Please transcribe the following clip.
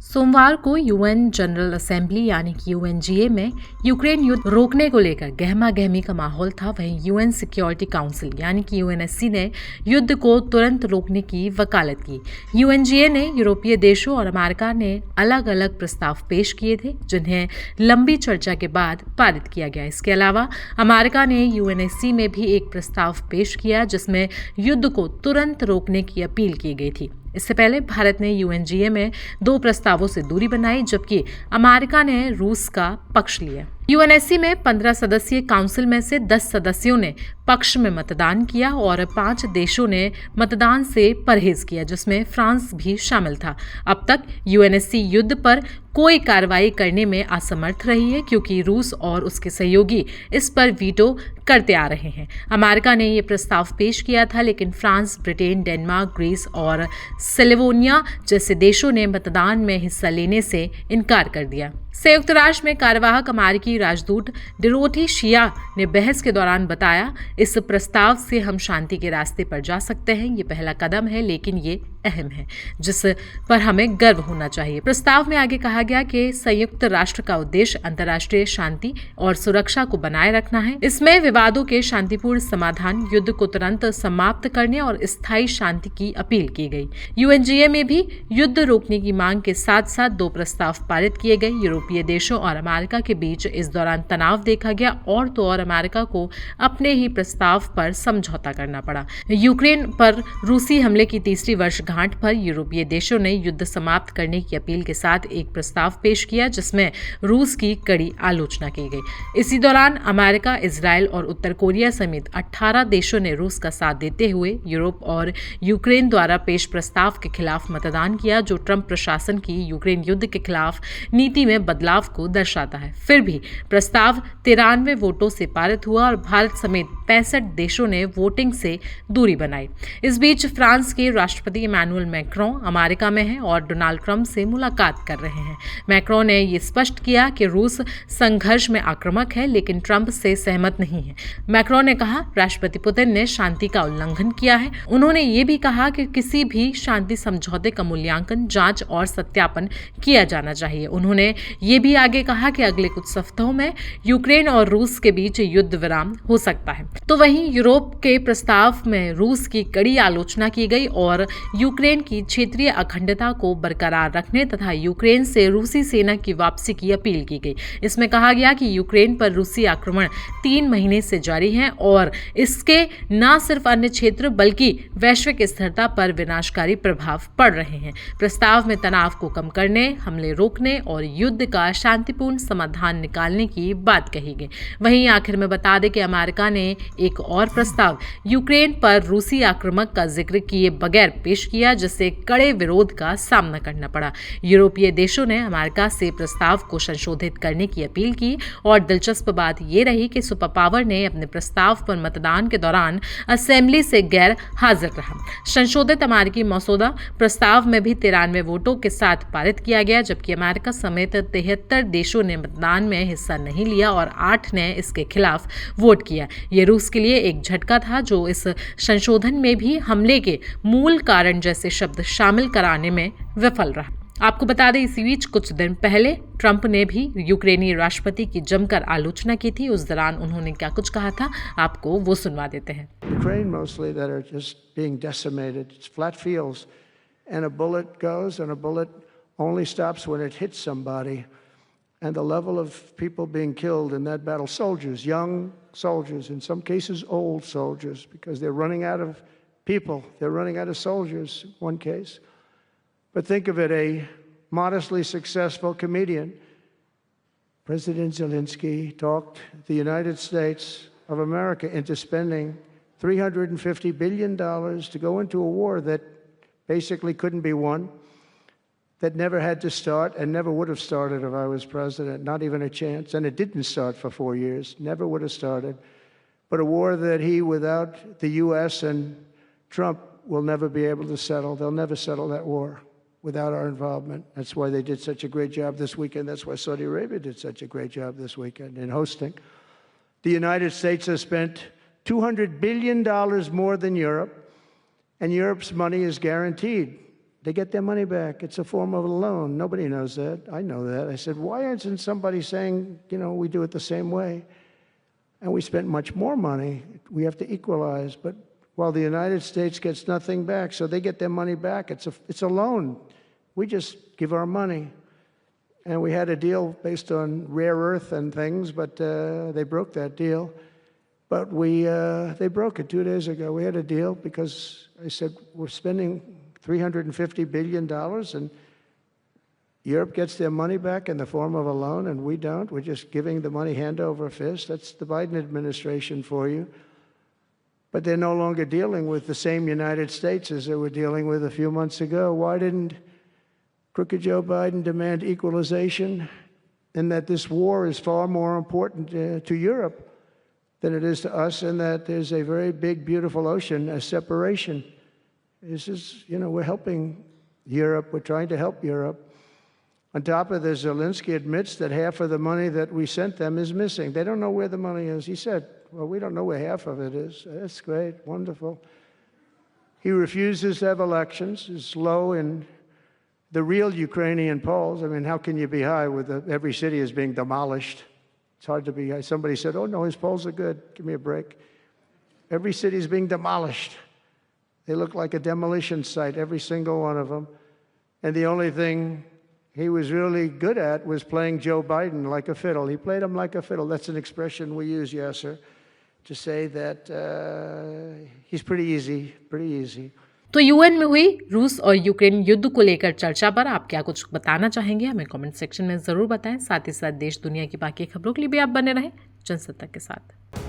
सोमवार को UN general assembly यानी कि यूएनजीए में यूक्रेन युद्ध रोकने को लेकर गहमा गहमी का माहौल था। वहीं यूएन सिक्योरिटी काउंसिल यानी कि यूएनएससी ने युद्ध को तुरंत रोकने की वकालत की। यूएनजीए ने यूरोपीय देशों और अमेरिका ने अलग अलग प्रस्ताव पेश किए थे, जिन्हें लंबी चर्चा के बाद पारित किया गया। इसके अलावा अमेरिका ने यूएनएससी में भी एक प्रस्ताव पेश किया, जिसमें युद्ध को तुरंत रोकने की अपील की गई थी। इससे पहले भारत ने यूएनजीए में 2 प्रस्तावों से दूरी बनाई, जबकि अमेरिका ने रूस का पक्ष लिया। यूएनएससी में 15 सदस्यीय काउंसिल में से 10 सदस्यों ने पक्ष में मतदान किया और 5 देशों ने मतदान से परहेज किया, जिसमें फ्रांस भी शामिल था। अब तक यूएनएससी युद्ध पर कोई कार्रवाई करने में असमर्थ रही है, क्योंकि रूस और उसके सहयोगी इस पर वीटो करते आ रहे हैं। अमेरिका ने ये प्रस्ताव पेश किया था, लेकिन फ्रांस, ब्रिटेन, डेनमार्क, ग्रीस और स्लोवेनिया जैसे देशों ने मतदान में हिस्सा लेने से इनकार कर दिया। संयुक्त राष्ट्र में कार्यवाहक अमेरिकी राजदूत डोरोथी शिया ने बहस के दौरान बताया, इस प्रस्ताव से हम शांति के रास्ते पर जा सकते हैं। ये पहला कदम है, लेकिन ये अहम है, जिस पर हमें गर्व होना चाहिए। प्रस्ताव में आगे कहा गया कि संयुक्त राष्ट्र का उद्देश्य अंतर्राष्ट्रीय शांति और सुरक्षा को बनाए रखना है। इसमें विवादों के शांतिपूर्ण समाधान, युद्ध को तुरंत समाप्त करने और स्थायी शांति की अपील की गई। यूएनजीए में भी युद्ध रोकने की मांग के साथ साथ 2 प्रस्ताव पारित किए गए। यूरोपीय देशों और अमेरिका के बीच इस दौरान तनाव देखा गया और तो और अमेरिका को अपने ही प्रस्ताव पर समझौता करना पड़ा। यूक्रेन पर रूसी हमले की तीसरी वर्षगांठ पर यूरोपीय देशों ने युद्ध समाप्त करने की अपील के साथ एक प्रस्ताव पेश किया, जिसमें रूस की कड़ी आलोचना की गई। इसी दौरान अमेरिका, इजराइल और उत्तर कोरिया समेत 18 देशों ने रूस का साथ देते हुए यूरोप और यूक्रेन द्वारा पेश प्रस्ताव के खिलाफ मतदान किया, जो ट्रंप प्रशासन की यूक्रेन युद्ध के खिलाफ नीति में बदलाव को दर्शाता है। फिर भी प्रस्ताव 93 वोटों से पारित हुआ और भारत समेत 65 देशों ने वोटिंग से दूरी बनाई। इस बीच फ्रांस के राष्ट्रपति इमैनुअल मैक्रों अमेरिका में हैं और डोनाल्ड ट्रंप से मुलाकात कर रहे हैं। मैक्रों ने ये स्पष्ट किया कि रूस संघर्ष में आक्रामक है, लेकिन ट्रंप से सहमत नहीं है। मैक्रों ने कहा, राष्ट्रपति पुतिन ने शांति का उल्लंघन किया है। उन्होंने ये भी कहा कि किसी भी शांति समझौते का मूल्यांकन, जांच और सत्यापन किया जाना चाहिए। उन्होंने ये भी आगे कहा कि अगले कुछ सप्ताहों में यूक्रेन और रूस के बीच युद्ध विराम हो सकता है। तो वहीं यूरोप के प्रस्ताव में रूस की कड़ी आलोचना की गई और यूक्रेन की क्षेत्रीय अखंडता को बरकरार रखने तथा यूक्रेन से रूसी सेना की वापसी की अपील की गई। इसमें कहा गया कि यूक्रेन पर रूसी आक्रमण 3 महीने से जारी है और इसके न सिर्फ अन्य क्षेत्र बल्कि वैश्विक स्थिरता पर विनाशकारी प्रभाव पड़ रहे हैं। प्रस्ताव में तनाव को कम करने, हमले रोकने और युद्ध का शांतिपूर्ण समाधान निकालने की बात कही गई। वहीं आखिर में बता दें कि अमेरिका ने एक और प्रस्ताव यूक्रेन पर रूसी आक्रमण का जिक्र किए बगैर पेश किया, जिससे कड़े विरोध का सामना करना पड़ा। यूरोपीय देशों ने अमेरिका से प्रस्ताव को संशोधित करने की अपील की और दिलचस्प बात यह रही कि सुपर पावर ने अपने प्रस्ताव पर मतदान के दौरान असेंबली से गैर हाजिर रहा। संशोधित अमेरिकी मसौदा प्रस्ताव में भी 93 वोटों के साथ पारित किया गया, जबकि अमेरिका समेत 73 देशों ने मतदान में हिस्सा नहीं लिया और 8 ने इसके खिलाफ वोट किया। ये रूस के लिए एक झटका था, जो इस संशोधन में भी हमले के मूल कारण जैसे शब्द शामिल कराने में विफल रहा। आपको बता दें, इसी बीच कुछ दिन पहले ट्रंप ने भी यूक्रेनी राष्ट्रपति की जमकर आलोचना की थी। उस दौरान उन्होंने क्या कुछ कहा था, आपको वो सुनवा देते हैं। Ukraine mostly that are just being decimated. It's flat fields, and a bullet goes, and a bullet only stops when it hits somebody. And the level of people being killed in that battle, soldiers, young soldiers, in some cases old soldiers, because they're running out of people. They're running out of soldiers, one case. But think of it, a modestly successful comedian, President Zelensky, talked the United States of America into spending $350 billion to go into a war that basically couldn't be won, that never had to start and never would have started if I was president, not even a chance. And it didn't start for 4 years, never would have started. But a war that he, without the U.S. and Trump, will never be able to settle. They'll never settle that war without our involvement. That's why they did such a great job this weekend. That's why Saudi Arabia did such a great job this weekend in hosting. The United States has spent $200 billion more than Europe, and Europe's money is guaranteed. They get their money back. It's a form of a loan. Nobody knows that. I know that. I said, why isn't somebody saying, we do it the same way? And we spent much more money. We have to equalize. But while the United States gets nothing back, so they get their money back. It's a loan. We just give our money. And we had a deal based on rare earth and things, but they broke that deal. But they broke it 2 days ago. We had a deal because I said, we're spending $350 billion, and Europe gets their money back in the form of a loan, and we don't. We're just giving the money hand over fist. That's the Biden administration for you. But they're no longer dealing with the same United States as they were dealing with a few months ago. Why didn't crooked Joe Biden demand equalization, and that this war is far more important to Europe than it is to us, and that there's a very big, beautiful ocean, a separation? This is, we're helping Europe. We're trying to help Europe. On top of this, Zelensky admits that half of the money that we sent them is missing. They don't know where the money is. He said, well, we don't know where half of it is. That's great, wonderful. He refuses to have elections. It's low in the real Ukrainian polls. I mean, how can you be high with every city is being demolished? It's hard to be high. Somebody said, oh, no, his polls are good. Give me a break. Every city is being demolished. They look like a demolition site, every single one of them. And the only thing he was really good at was playing Joe Biden like a fiddle. He played him like a fiddle. That's an expression we use, yes, sir, to say that he's pretty easy. तो UN में हुई रूस और Ukraine युद्ध को लेकर चर्चा पर आप क्या कुछ बताना चाहेंगे, हमें कमेंट सेक्शन में ज़रूर बताएं। साथ ही साथ देश दुनिया की बाकी खबरों के लिए भी आप बने रहें जनसत्ता के साथ।